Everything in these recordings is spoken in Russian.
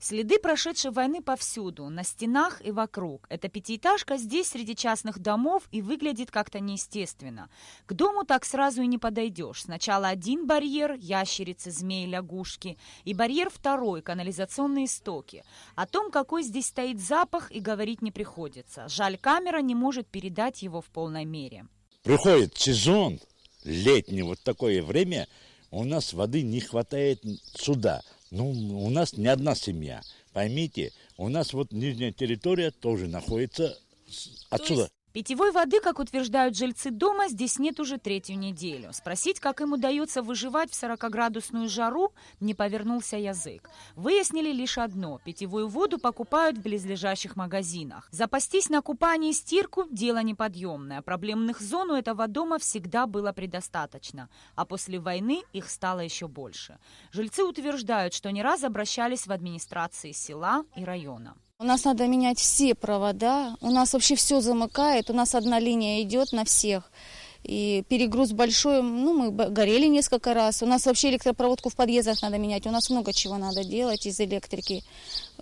Следы прошедшей войны повсюду, на стенах и вокруг. Эта пятиэтажка здесь среди частных домов и выглядит как-то неестественно. К дому так сразу и не подойдешь. Сначала один барьер, ящерицы, змеи, лягушки, и барьер второй, канализационные стоки. О том, какой здесь стоит запах, и говорить не приходится. Жаль, камера не может передать его в полной мере. Приходит сезон, летний, вот такое время, у нас воды не хватает сюда. У нас не одна семья. Поймите, у нас вот нижняя территория тоже находится отсюда. Питьевой воды, как утверждают жильцы дома, здесь нет уже третью неделю. Спросить, как им удается выживать в 40-градусную жару, не повернулся язык. Выяснили лишь одно – питьевую воду покупают в близлежащих магазинах. Запастись на купание и стирку – дело неподъемное. Проблемных зон у этого дома всегда было предостаточно, а после войны их стало еще больше. Жильцы утверждают, что не раз обращались в администрации села и района. У нас надо менять все провода, у нас вообще все замыкает, у нас одна линия идет на всех. И перегруз большой, мы горели несколько раз. У нас вообще электропроводку в подъездах надо менять, у нас много чего надо делать из электрики.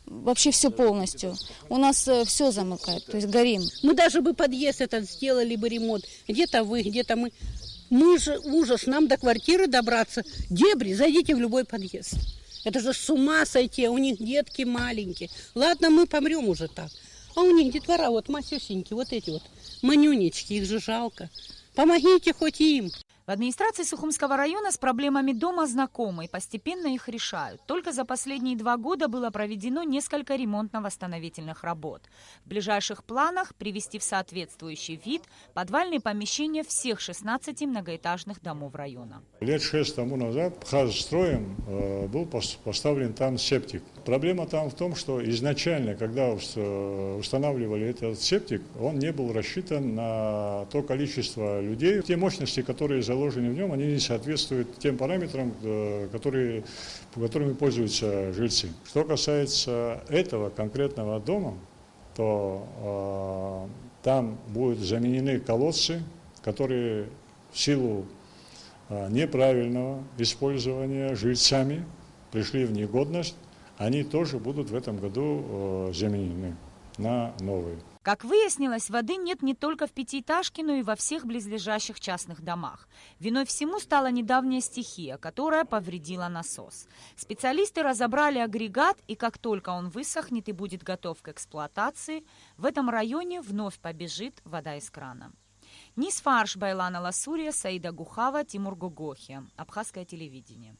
Вообще все полностью. У нас все замыкает, то есть горим. Мы даже бы подъезд этот сделали бы ремонт. Где-то вы, где-то мы. Мы же ужас, нам до квартиры добраться. Дебри, зайдите в любой подъезд. Это же с ума сойти, у них детки маленькие. Ладно, мы помрем уже так. А у них детвора вот масюсенькие, вот эти вот манюнечки, их же жалко. Помогите хоть им. В администрации Сухумского района с проблемами дома знакомы и постепенно их решают. Только за последние 2 года было проведено несколько ремонтно-восстановительных работ. В ближайших планах привести в соответствующий вид подвальные помещения всех 16 многоэтажных домов района. Лет 6 тому назад Пхазстроем был поставлен там септик. Проблема там в том, что изначально, когда устанавливали этот септик, он не был рассчитан на то количество людей. Те мощности, которые заложены в нем, они не соответствуют тем параметрам, которыми пользуются жильцы. Что касается этого конкретного дома, то там будут заменены колодцы, которые в силу неправильного использования жильцами пришли в негодность, они тоже будут в этом году заменены на новые. Как выяснилось, воды нет не только в пятиэтажке, но и во всех близлежащих частных домах. Виной всему стала недавняя стихия, которая повредила насос. Специалисты разобрали агрегат, и как только он высохнет и будет готов к эксплуатации, в этом районе вновь побежит вода из крана. Нисфарш, Байлана Ласурия, Саида Гухава, Тимур Гогохи. Абхазское телевидение.